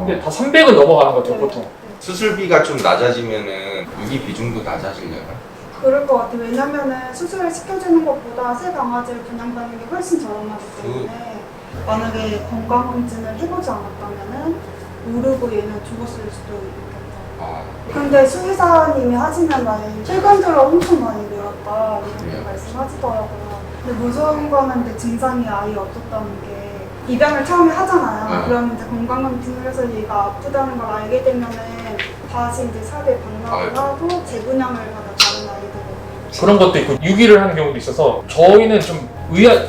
근데 다 300은 넘어가는 것 같아요, 보통. 수술비가 좀 낮아지면은 유기 비중도 낮아지려나? 그럴 것 같아요. 왜냐면은 수술을 시켜주는 것보다 새 강아지를 분양받는 게 훨씬 저렴하기 때문에 만약에 건강검진을 해보지 않았다면은 모르고 얘는 죽었을 수도 있겠죠. 아, 근데 수의사님이 하시는 말이 최근 들어 엄청 많이 늘었다 이렇게 그래요? 말씀하시더라고요. 근데 무서운 거는 이제 증상이 아예 없었다는 게 입양을 처음에 하잖아요. 그러면 이제 건강검진을 해서 얘가 아프다는 걸 알게 되면은 다시 이제 사회에 방문을 하고 재분양을 받아 다른 아이들을. 그런 것도 있고 유기를 하는 경우도 있어서 저희는 좀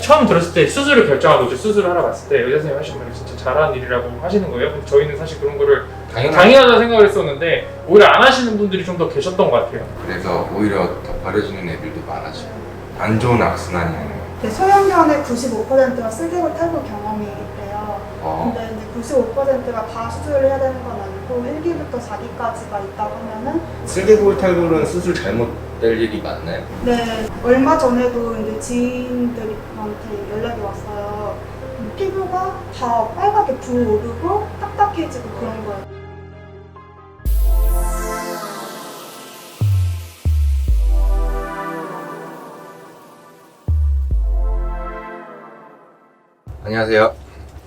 처음 들었을 때 수술을 결정하고 이제 수술을 하러 갔을 때 의사 선생님 하신 말이 진짜 잘하는 일이라고 하시는 거예요. 근데 저희는 사실 그런 거를 당연하다 생각을 했었는데 오히려 안 하시는 분들이 좀 더 계셨던 것 같아요. 그래서 오히려 더 버려지는 애들도 많아지고 안 좋은 악순환이네요. 소형견의 95%가 쓸개골 탈구 경험이 있대요. 근데 이제 95%가 다 수술을 해야 되는 건 아니고 1기부터 4기까지가 있다고 하면은 슬개골 탈구는 수술 잘못될 일이 많나요? 네, 얼마 전에도 이제 지인들한테 연락이 왔어요. 피부가 다 빨갛게 부어오르고 딱딱해지고 그런 거예요. 안녕하세요.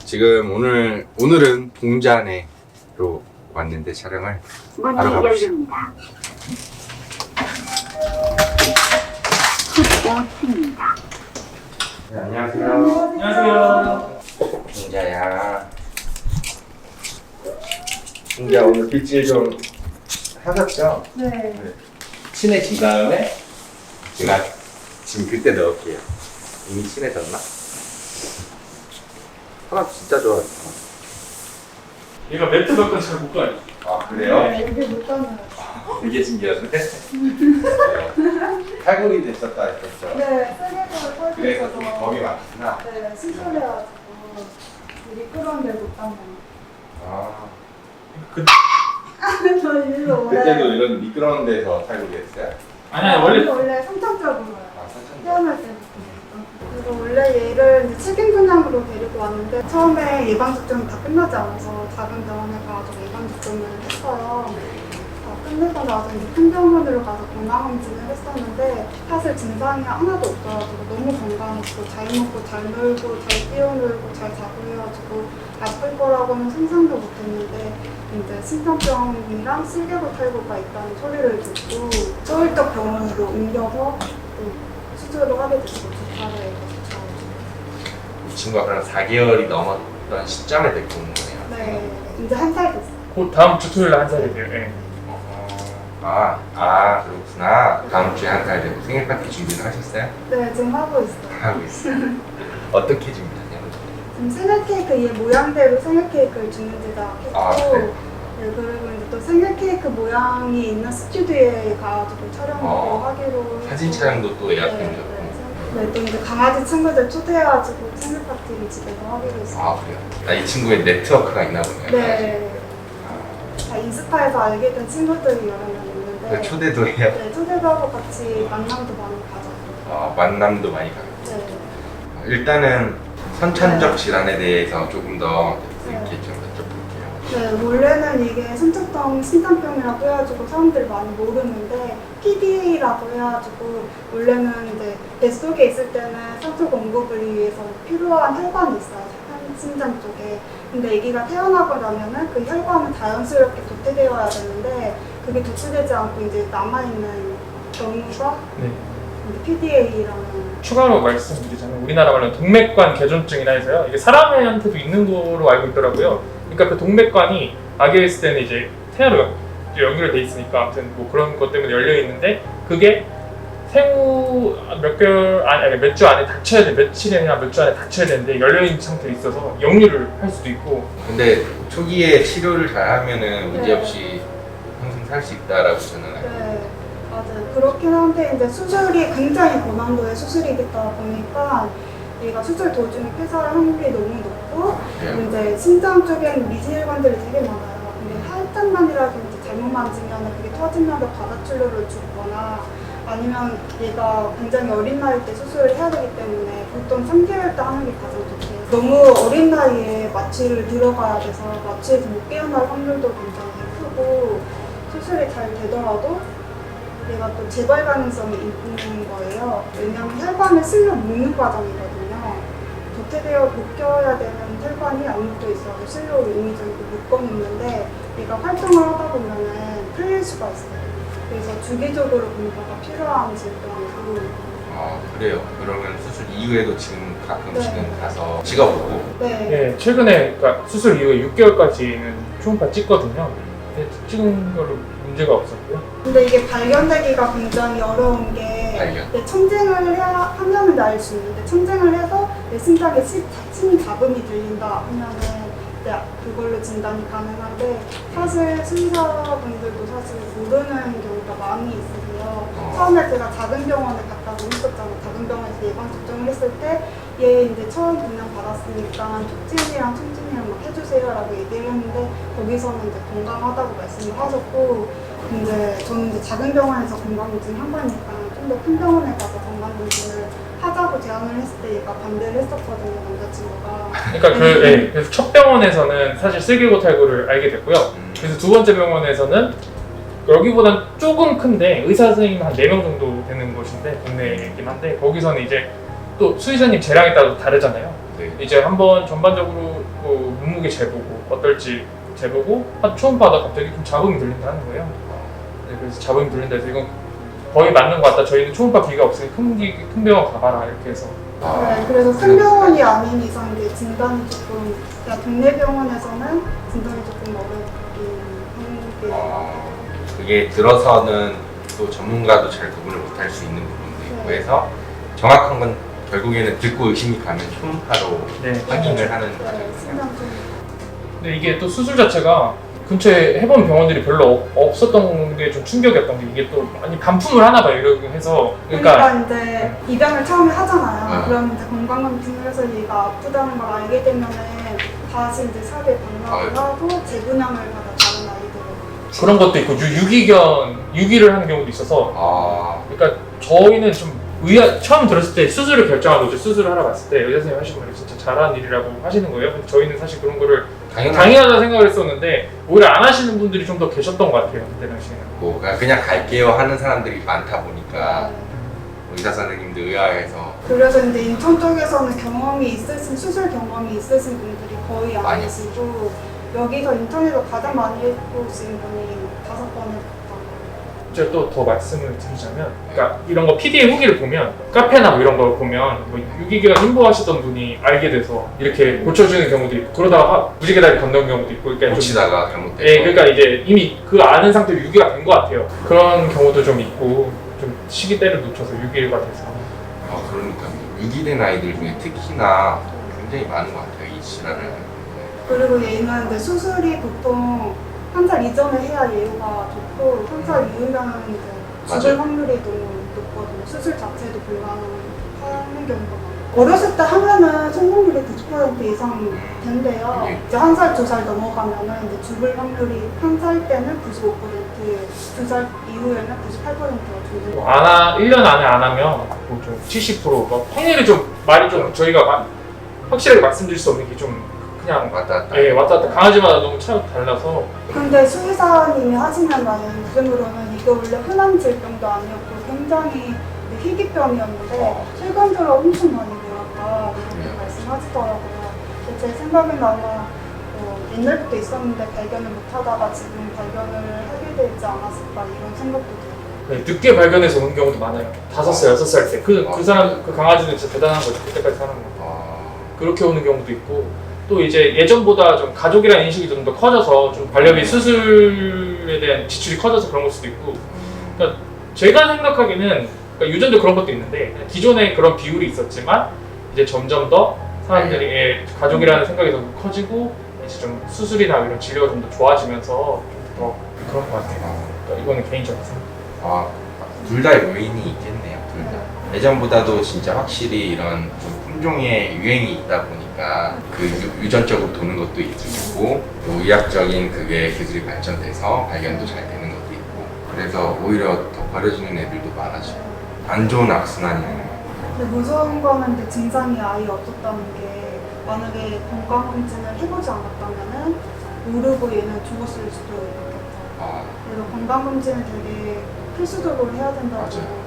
지금 오늘은 동자네로 왔는데 촬영을 문이 바로 가봅시다. 열립니다. futbot입니다. 네, 안녕하세요. 안녕하세요. 동자야. 동자 오늘 빗질 좀 하셨죠? 네. 친해진 다음에 제가 지금 그때 넣을게요. 이미 친해졌나? 사람 진짜 좋아했어. 얘가 매트 몇 건 잘 못 가요. 아 그래요? 네, 여기 못 가는. 되게 신기하던데? 탈골이 됐었다 했었죠? 네, 쓸개골 탈구 그래서 있어서. 좀 겁이 많구나. 네, 수술해가지고 미끄러운데 못 가면. 아 저 일로 오래. 그때도 이런 미끄러운 데서 탈골이 했어요? 아니 원래 선천적으로요. 아 선천적. 태어날 때부터. 그래서 원래 얘를 이제 칠긴 분양으로 데리고 왔는데 처음에 예방접종이 다 끝나지 않아서 작은 병원에 가서 예방접종을 했어요. 끝내고 나서 이제 큰 병원으로 가서 건강검진을 했었는데 사실 증상이 하나도 없어가지고 너무 건강했고 잘 먹고 잘 놀고 잘 뛰어놀고 잘 자고 해가지고 아플 거라고는 상상도 못했는데 이제 심장병이랑 쓸개골 탈구가 있다는 소리를 듣고 서울적 병원으로 옮겨서 또 수술을 하게 됐어요. 두 차례. 이 친구가 그럼 4개월이 넘었던 시점에 데리고 온 거네요. 네, 이제 한 살 됐어요. 곧 다음 주 토요일 날 1살이 돼요. 네. 그렇구나. 다음 주에 한 살 되고 생일 파티 준비를 하셨어요? 네, 지금 하고 있어요. 하고 있어요. 어떻게 준비하냐면 지금 생일 케이크 얘 모양대로 생일 케이크를 주는 데다 했고 네. 네, 그리고 이제 또 생일 케이크 모양이 있는 스튜디오에 가가지고 촬영도 하기로 사진 촬영도 또 예약해주셨고. 네, 또 이제 강아지 친구들 초대해가지고 생일 파티를 집에서 하기로 했어요. 아 그래요? 이 친구의 네트워크가 있나 보네요. 네. 다 인스타에서 알게 된 친구들이 여러 명 있는데 초대도 해요? 네, 초대도 하고 같이 만남도 많이 가졌고 만남도 많이 가요. 네. 일단은 선천적 질환에 대해서 조금 더 이렇게 좀 여쭤볼게요. 네, 원래는 이게 선천성 심장병이라고 해가지고 사람들이 많이 모르는데 PDA라고 해가지고 원래는 이제 뱃속에 있을 때는 산소 공급을 위해서 필요한 혈관이 있어요. 심장 쪽에. 근데 아기가 태어나고 나면은 그 혈관은 자연스럽게 도태되어야 되는데 그게 도태되지 않고 이제 남아있는 경우가 네. PDA라는. 추가로 말씀드리자면 우리나라 말로는 동맥관 개존증이라 해서요. 이게 사람한테도 있는 거로 알고 있더라고요. 그러니까 그 동맥관이 아기가 있을 때는 이제 태아로 연결돼 있으니까 아무튼 뭐 그런 것 때문에 열려 있는데 그게 생후 몇 주 안에 닫혀야 돼. 며칠이나 몇 주 안에 닫혀야 되는데 열려 있는 상태에 있어서 역류를 할 수도 있고. 근데 초기에 치료를 잘 하면은 문제 없이 평생 살 수 있다라고 저는 알고 있어요. 네, 맞아요. 그렇긴 한데 이제 수술이 굉장히 고난도의 수술이다 보니까 얘가 수술 도중에 폐사할 확률이 너무 높고 그래요? 이제 심장 쪽에는 미지혈관들이 되게 많아요. 근데 살짝만이라도 이제 잘못 만지면 그게 터지면 과다출혈을 주거나 아니면 얘가 굉장히 어린 나이 때 수술을 해야 되기 때문에 보통 3개월 때 하는 게 가장 좋대요. 너무 어린 나이에 마취를 들어가야 돼서 마취에서 못 깨어날 확률도 굉장히 크고 수술이 잘 되더라도 얘가 또 재발 가능성이 있는 거예요. 왜냐하면 혈관을 쓸려 묶는 과정이거든요. 도태되어 묶여야 되는 혈관이 안 묶여 있어서 실로 이미 좀 묶어놓는데 얘가 활동을 하다 보면은 풀릴 수가 있어요. 그래서 주기적으로 검사가 필요한 질병이고. 아 그래요. 그러면 수술 이후에도 지금 가끔씩은 네. 가서 찍어보고. 네. 네, 최근에 그러니까 수술 이후에 6개월까지는 초음파 찍거든요. 근데 찍은 걸로 문제가 없었고요. 근데 이게 발견되기가 굉장히 어려운 게 발견. 천쟁을 하면은 알 수 있는데 천쟁을 해서 내 심장에 심잡음이 들린다 하면은 이제 그걸로 진단이 가능한데 사실 수의사분들도 사실 모르는 경우가 많이 있으세요. 처음에 제가 작은 병원에 갔다고 했었잖아요. 작은 병원에서 예방 접종을 했을 때 얘 이제 처음 분양 받았으니까 촉진이랑 촉진이랑 막 해주세요라고 얘기를 했는데 거기서는 이제 건강하다고 말씀을 하셨고 근데 저는 이제 작은 병원에서 건강검진 한 거니까 좀 더 큰 병원에 가서 건강검진을 하자고 제안을 했을 때 얘가 반대를 했었거든요, 남자친구가. 그러니까 그래서 첫 병원에서는 사실 슬기고탈구를 알게 됐고요. 그래서 두 번째 병원에서는 여기보단 조금 큰데 의사 선생님 한 4명 정도 되는 곳인데 국내이긴 한데 거기서는 이제 또 수의사님 재량에 따라 다르잖아요. 네. 이제 한번 전반적으로 몸무게 재보고 어떨지 재보고 한 초음파다 갑자기 좀 잡음이 들린다는 거예요. 네, 그래서 잡음이 들린다 해서 이건 거의 맞는 것 같다. 저희는 초음파 기가 없으니 큰 병원 가봐라 이렇게 해서. 네, 그래서 큰 병원이 아닌 이상 이제 진단이 조금 그러니까 동네 병원에서는 진단이 조금 어렵긴 하는 게 그게 들어서는 또 전문가도 잘 구분을 못할 수 있는 부분도 있고 네. 해서 정확한 건 결국에는 듣고 의심이 가면 초음파로 네. 확인을 하는 네, 과정이에요. 심장 좀 근데 이게 또 수술 자체가 근처에 해본 병원들이 별로 없었던 게 좀 충격이었던 게 이게 또 아니 반품을 하나 봐요 이러고 해서 그러니까 이제 입양을 처음에 하잖아요. 네. 그럼 이제 건강검진을 해서 얘가 아프다는 걸 알게 되면은 다시 이제 삽입 방문을 하고 재분양을 받아 다른 아이들을. 그런 것도 있고 유기를 하는 경우도 있어서 그러니까 저희는 좀 처음 들었을 때 수술을 결정하고 이제 수술을 하러 갔을 때 의사 선생님 하신 말이 진짜 잘하는 일이라고 하시는 거예요. 근데 저희는 사실 그런 거를 당연하다 생각을 했었는데 오히려 안 하시는 분들이 좀 더 계셨던 것 같아요. 그때 당시에는. 뭐 그냥 갈게요 하는 사람들이 많다 보니까 의사 선생님들 의아해서 그래서 이제 인천 쪽에서는 수술 경험이 있으신 분들이 거의 안 많이 계시고 여기서 인천에서 가장 많이 해보신 분이 5번 해봤다고. 제가 또 더 말씀을 드리자면, 그러니까 이런 거 PD의 후기를 보면 카페나 뭐 이런 거 보면 뭐 유기견 힘보하시던 분이 알게 돼서 이렇게 고쳐주는 경우도 있고 그러다가 무지개다리 건너는 경우도 있고 그러니까 고치다가 잘못돼서 예, 그러니까 이제 이미 그 아는 상태로 유기가 된 것 같아요. 그런 경우도 좀 있고 좀 시기대를 놓쳐서 유기가 돼서. 그러니까 유기된 아이들 중에 특히나 굉장히 많은 것 같아요 이 질환을. 그리고 얘는 이제 수술이 보통 1살 이전에 해야 예후가 좋고 1살 이후면 이제 죽을 맞아요. 확률이 너무 높거든요. 수술 자체도 불가능하는 경우가 많아요. 어렸을 때 하면은 성공률이 90% 이상 된대요. 이제 1살, 2살 넘어가면은 이제 죽을 확률이 1살 때는 95%, 2살 이후에는 98%가 죽는 거. 1년 안에 안 하면 뭐좀 70%, 뭐 확률이 좀 말이 좀 저희가 확실하게 말씀드릴 수 없는 게 좀 그냥 왔다 갔다. 예, 왔다 갔다 강아지마다 너무 차이가 달라서. 근데 수의사님이 하시는 말은 요즘으로는 이게 원래 흔한 질병도 아니었고 굉장히 희귀병이었는데 최근 들어 엄청 많이 늘었다 이렇게 말씀하시더라고요. 제 생각에는 아마 옛날부터 있었는데 발견을 못하다가 지금 발견을 하게 되지 않았을까 이런 생각도 들어요. 네, 늦게 발견해서 오는 경우도 많아요. 5살, 6살 때. 그 사람, 그 강아지는 진짜 대단한 거죠. 그때까지 사는 거. 그렇게 오는 경우도 있고, 또 이제 예전보다 좀 가족이라는 인식이 좀 더 커져서 좀 반려비 수술에 대한 지출이 커져서 그런 걸 수도 있고, 그러니까 제가 생각하기는 그러니까 유전도 그런 것도 있는데 기존에 그런 비율이 있었지만 이제 점점 더 사람들이 가족이라는 생각이 더 커지고 이제 좀 수술이나 이런 진료가 좀 더 좋아지면서 좀 더 그런 것 같아요. 그러니까 이거는 개인적인 생각. 둘 다 요인이 있겠네요. 둘 다. 예전보다도 진짜 확실히 이런 좀 품종의 유행이 있다 보니까 그 유전적으로 도는 것도 있고 또 의학적인 그게 기술이 발전돼서 발견도 잘 되는 것도 있고 그래서 오히려 더 버려지는 애들도 많아지고 안 좋은 악순환이네요. 근데 무서운 거는 이제 증상이 아예 없었다는 게 만약에 건강검진을 해보지 않았다면은 모르고 얘는 죽었을 수도 있겠죠. 아, 그래서 건강검진을 되게 필수적으로 해야 된다고 맞아요.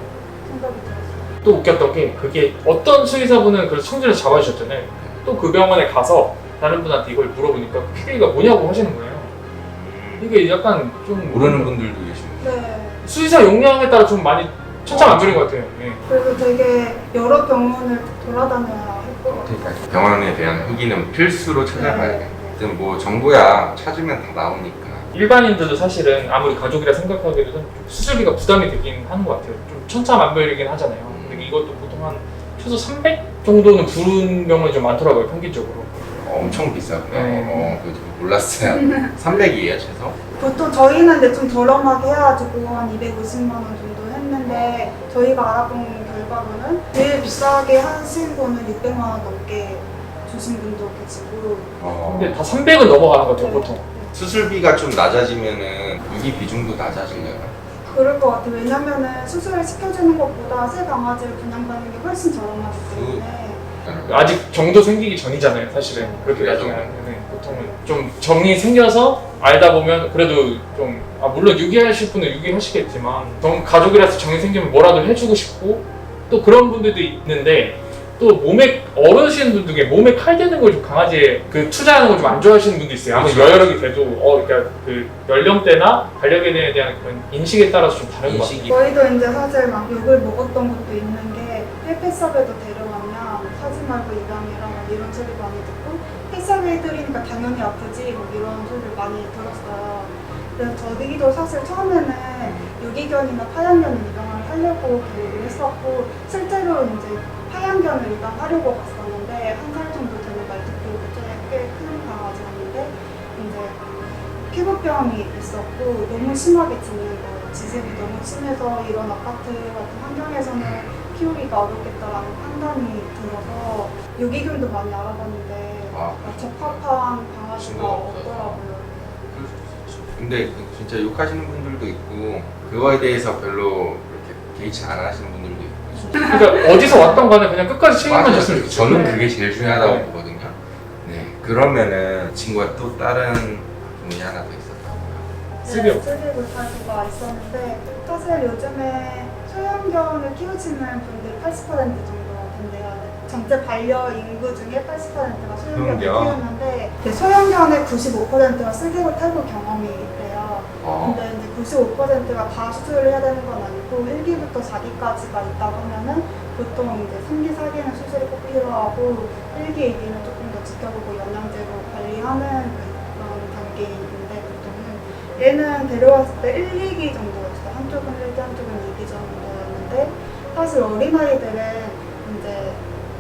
생각이 들었어요. 또 웃겼던 게 그게 어떤 수의사분은 그래서 청진을 잡아주셨잖아요. 또 그 병원에 가서 다른 분한테 이걸 물어보니까 PD가 뭐냐고 하시는 거예요. 이게 약간 좀 모르는 분들도 계시고. 네. 수의사 역량에 따라 좀 많이 천차만별인 것 같아요. 예. 그래서 되게 여러 병원을 돌아다녀야 할 것 같아요. 그러니까 병원에 대한 후기는 필수로 찾아봐야겠네. 네. 하여튼 뭐 정보야 찾으면 다 나오니까. 일반인들도 사실은 아무리 가족이라 생각하기에도 좀 수술비가 부담이 되긴 하는 것 같아요. 좀 천차만별이긴 하잖아요. 근데 이것도 보통 한 최소 300 정도는 부른 병원이 좀 많더라고요, 평균적으로. 엄청 비싸구나. 네. 그거 몰랐어요. 300이에요, 최소? 보통 저희는 근데 좀 저렴하게 해가지고 한 250만 원 정도 했는데 저희가 알아본 결과로는 제일 비싸게 하신 분은 600만 원 넘게 주신 분도 계시고. 근데 다 300은 넘어가는 것 같아요, 보통. 수술비가 좀 낮아지면은 유기 비중도 낮아지려나? 그럴 것 같아요. 왜냐면은 수술을 시켜주는 것보다 새 강아지를 분양받는 게 훨씬 저렴하기 때문에. 아직 정도 생기기 전이잖아요, 사실은. 그렇게 그래도. 따지면. 네, 보통은 좀 정이 생겨서 알다 보면 그래도 좀, 물론 유기하실 분은 유기하시겠지만, 가족이라서 정이 생기면 뭐라도 해주고 싶고, 또 그런 분들도 있는데, 또 몸에, 어르신 분들 중에 몸에 칼 대는 걸 좀 강아지에 투자하는 걸 좀 안 좋아하시는 분도 있어요. 아무리 그렇죠. 여력이 돼도, 그러니까 그 연령대나 반려견에 대한 그런 인식에 따라서 좀 다른 것 같아요. 인식이. 저희도 이제 사실 막 욕을 먹었던 것도 있는 게 왜 펫샵에도 데려왔냐, 사지 말고 입양해라 이런 소리 많이 듣고 펫샵에 해드리니까 당연히 아프지 뭐 이런 소리를 많이 들었어요. 그래서 저희도 사실 처음에는 유기견이나 파양견을 입양을 하려고 계획을 했었고 실제로 이제 파양견을 입양하려고 갔었는데 한 살 정도 되는 말티푸드 꽤 큰 강아지였는데 이제 피부병이 있었고 너무 심하게 짖는 거예요. 지색이 너무 심해서 이런 아파트 같은 환경에서는 키우기가 어렵겠다라는 판단이 들어서 유기견도 많이 알아봤는데 적합한 강아지가 친구가 없어서. 없더라고요. 근데 진짜 욕하시는 분들도 있고 그거에 대해서 별로 이렇게 개의치 안 하시는 분들도 있고. 그러니까 어디서 왔던 간에 그냥 끝까지 책임만 맞아요. 졌으면 좋겠어요. 저는 그게 제일 중요하다고 네. 보거든요. 네. 그러면은 친구가 또 다른 분이 하나 더 있었다고요. 쓰기업. 쓰기업 탈구가 있었는데 사실 요즘에 소형견을 키우시는 분들이 80% 정도 된대요. 전체 반려 인구 중에 80%가 소형견을 소형견. 키우는데 소형견의 95%가 쓰기업 탈구 경험이 있대요. 근데 이제 95%가 다 수술을 해야 되는 건 아니고 1기부터 4기까지가 있다고 하면은 보통 이제 3기, 4기는 수술이 꼭 필요하고 1기, 2기는 조금 더 지켜보고 영양제로 관리하는 그런 단계인데 보통은 얘는 데려왔을 때 1, 2기 정도였어요. 한쪽은 1기, 한쪽은 2기 정도였는데 사실 어린아이들은 이제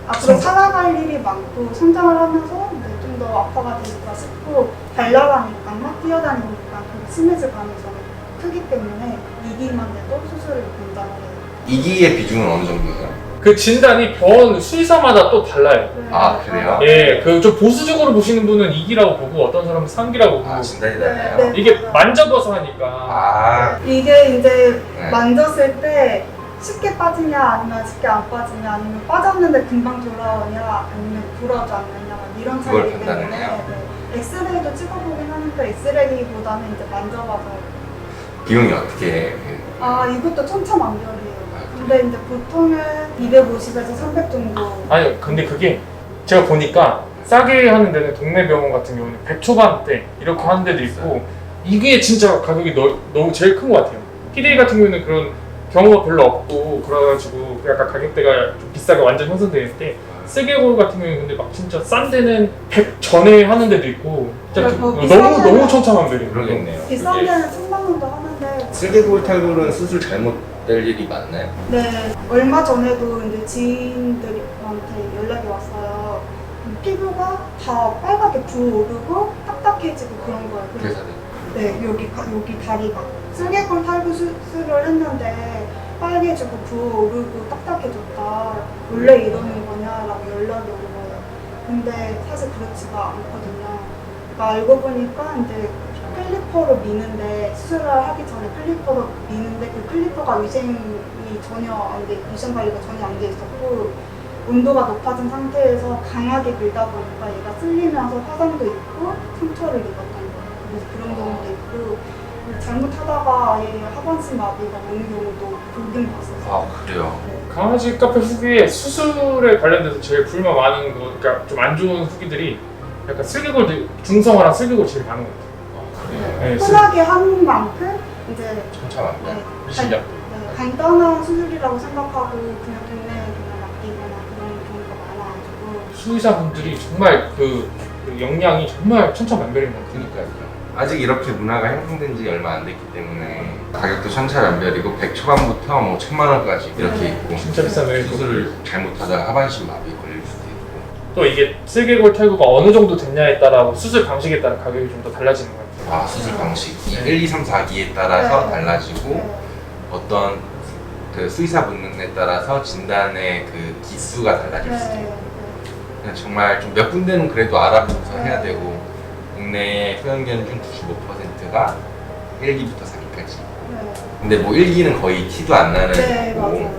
앞으로 살아갈 일이 많고 성장을 하면서 좀 더 아파가 될까 싶고 발랄하니까 막 뛰어다니니까 좀 심해질 가능성이 크기 때문에 2기만 돼도 수술을 권장을 해요. 2기의 비중은 어느 정도예요? 그 진단이 병원 수의사마다 또 달라요. 네, 아, 그래요? 예, 그 좀 보수적으로 보시는 분은 2기라고 보고 어떤 사람은 3기라고 보고 진단이 네, 달라요? 네. 이게 만져봐서 하니까 아, 이게 이제 네. 만졌을 때 쉽게 빠지냐 아니면 쉽게 안 빠지냐 아니면 빠졌는데 금방 돌아오냐 아니면 돌아오지 않느냐 이런 그걸 차이기 때문에 판단을 해요? 네. 엑스레이도 찍어보긴 하는데 엑스레이보다는 이제 만져봐서 비용이 어떻게 해? 이것도 천차만별이에요. 근데 이제 보통은 250에서 300 정도. 아니 근데 그게 제가 보니까 싸게 하는 데는 동네 병원 같은 경우는 100 초반대 이렇게 하는 데도 있고 이게 진짜 가격이 너무 제일 큰 것 같아요. 피데이 같은 경우는 그런 경우가 별로 없고 그래가지고 약간 가격대가 좀 비싸게 완전 형성되어 있는데 세계골 같은 경우는 근데 막 진짜 싼 데는 100 전에 하는 데도 있고 진짜 그래, 뭐 비싼 너무 데는- 천차만별이에요. 그러겠네요. 비싼 그게. 데는 1000만 원도 하는데. 슬개골 탈골은 수술 잘못될 일이 많나요? 네, 얼마 전에도 이제 지인들한테 연락이 왔어요. 피부가 다 빨갛게 부어오르고 딱딱해지고 그런 거예요. 그래서 네, 여기 다리가 슬개골 탈구 수술을 했는데 빨개지고 부어오르고 딱딱해졌다. 원래 이러는 거냐라고 연락이 온 거예요. 근데 사실 그렇지가 않거든요. 그러니까 알고 보니까 이제 클리퍼로 미는데 수술을 하기 전에 클리퍼로 미는데 그 클리퍼가 위생 관리가 전혀 안 돼 있었고 온도가 높아진 상태에서 강하게 밀다 보니까 얘가 쓸리면서 화상도 있고 상처를 입었던 거예요. 그래서 그런 경우도 있고 잘못하다가 아예 하반신 마비가 오는 경우도 종종 봤었어요. 아 그래요? 네. 강아지 카페 후기에 수술에 관련돼서 제일 불만 많은 거, 그러니까 좀 안 좋은 후기들이 약간 슬개골 중성화랑 슬개골 제일 많은 것 같아요. 아 그래요? 네, 편하게 하는 만큼 이제 천차만별. 네, 실력. 간단한 수술이라고 생각하고 그냥 동네에 그냥 맡기거나 그런 경우가 많아가지고 수의사분들이 정말 그 역량이 정말 천차만별인 것 같아요. 그러니까요. 아직 이렇게 문화가 형성된 지 얼마 안 됐기 때문에 가격도 천차만별이고 100 초반부터 뭐 1000만 원까지 이렇게 있고 진짜 비싸네. 수술을 잘못하다가 하반신 마비 걸릴 수도 있고 또 이게 슬개골 탈구가 어느 정도 됐냐에 따라 수술 방식에 따라 가격이 좀 더 달라지는 것 같아요. 아 수술 방식 네. 1, 2, 3, 4기에 따라서 네. 달라지고 네. 어떤 그 수의사 분에 따라서 진단의 그 기수가 달라질 수도 있고 그냥 정말 좀 몇 군데는 그래도 알아보고서 해야 되고 국내 소형견 중 95%가 1기부터 4기까지 근데 뭐 1기는 거의 티도 안 나는 네, 거고 맞아요.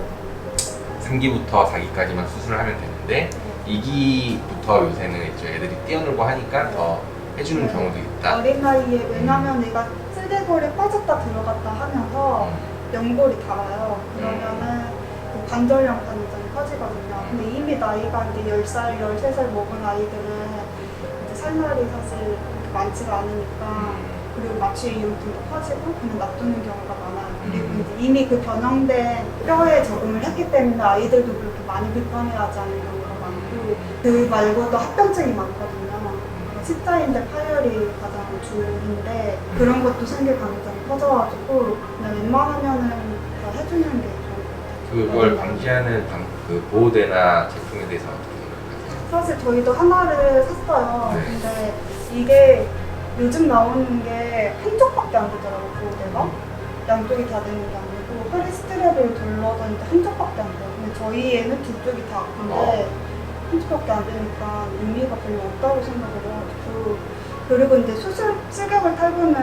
3기부터 4기까지만 수술을 하면 되는데 2기부터 요새는 이제 애들이 뛰어놀고 하니까 더 해주는 경우도 있다. 어린 나이에 왜냐면 얘가 쓸개골에 빠졌다 들어갔다 하면서 연골이 닿아요. 그러면은 그 관절염 가능성이 커지거든요. 근데 이미 나이가 이제 10살, 13살 먹은 아이들은 이제 살날이 사실 그렇게 많지가 않으니까 그리고 마취 이용증도 커지고 그냥 놔두는 경우가 많아요. 그리고 이제 이미 그 변형된 뼈에 적응을 했기 때문에 아이들도 그렇게 많이 불편해하지 않는 경우가 많고 그 말고도 합병증이 많거든요. 십자인대 파열이 가장 주인데 그런 것도 생길 가능성이 커져가지고 그냥 웬만하면은 다 해주는 게 좋은 것 같아요. 그걸 방지하는 그 보호대나 제품에 대해서 어떻게 생각하세요? 사실 저희도 하나를 샀어요. 네. 근데 이게 요즘 나오는 게 한쪽밖에 안 되더라고요, 보호대가. 양쪽이 다 되는 게 아니고 허리 스트랩을 둘러줬는데 한쪽밖에 안 돼요. 근데 저희 애는 두 쪽이 다 아픈데 한쪽밖에 안 되니까 의미가 별로 없다고 생각을 해가지고 그리고 이제 슬개골 탈구는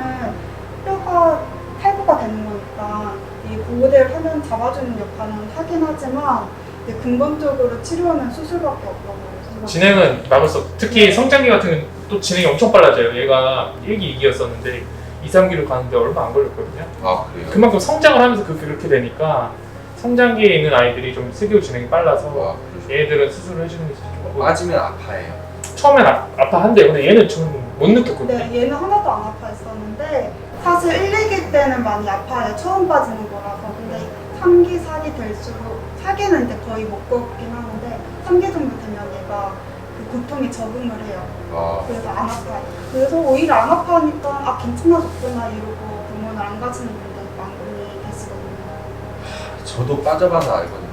뼈가 탈구가 되는 거니까 이 보호대를 하면 잡아주는 역할은 하긴 하지만 이제 근본적으로 치료는 수술밖에 없다고 생각해요. 진행은 막을 수 없고 특히 성장기 같은 경우는 또 진행이 엄청 빨라져요. 얘가 1기, 2기였었는데 2, 3기로 가는데 얼마 안 걸렸거든요. 아 그래요? 그만큼 성장을 하면서 그렇게 되니까 성장기에 있는 아이들이 좀 슬개골 진행이 빨라서 와, 얘들은 수술을 해주는 게 좋고 빠지면 아파해요. 처음엔 아파한대요. 근데 얘는 좀 못 느꼈거든요. 근데 얘는 하나도 안 아파했었는데 사실 1, 2기 때는 많이 아파요. 처음 빠지는 거라서. 근데 3기, 4기 될수록 4기는 이제 거의 못 걷긴 하는데 3기 정도 되면 얘가 그 고통에 적응을 해요. 와, 그래서 안 아파요. 그래서 오히려 안 아파하니까 아 괜찮아졌구나 이러고 병원을 안 가시는 분들 많이 계시거든요. 저도 빠져봐서 알거든요.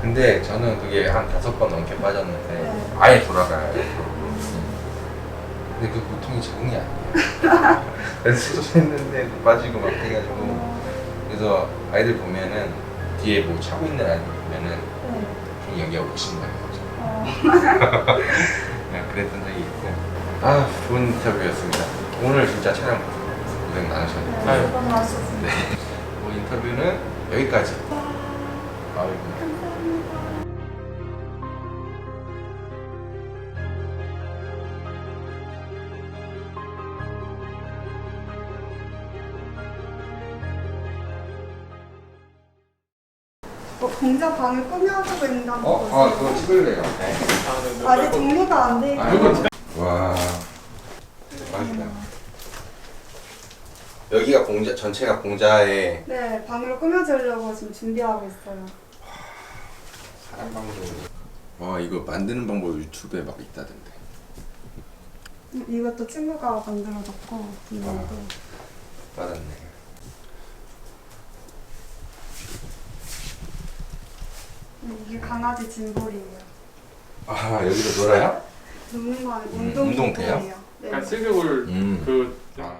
근데 저는 그게 한 5번 넘게 빠졌는데 네. 아예 돌아가요. 근데 그 고통이 적응이 아니에요. 그래서 수술했는데 빠지고 막 해가지고 그래서 아이들 보면은 뒤에 뭐 차고 있는 아이들 보면은 네. 좀 여기가 오신 거예요. 어. 그냥 그랬던 적이 있고 아 좋은 인터뷰였습니다. 오늘 진짜 촬영 고생 많으셨네요. 네, 아유. 수고 많으셨습니다. 뭐 인터뷰는 여기까지. 아이고. 감사합니다. 공자 방을 꾸며주고 있는 거 한번 보세요. 그거 찍을래요. 아직 정리가 안 돼 있고. 와 대박이다. 여기가 공자 전체가 공자의 네, 방을 꾸며주려고 지금 준비하고 있어요. 사람 방송. 와 이거 만드는 방법 유튜브에 막 있다던데. 이것도 친구가 만들어줬고, 이것도. 받았네. 이게 강아지 짐볼이에요. 아 여기서 놀아요? 노는 거 아니고 운동대요? 운동복이에요. 네. 약간 슬개골 음. 그 아.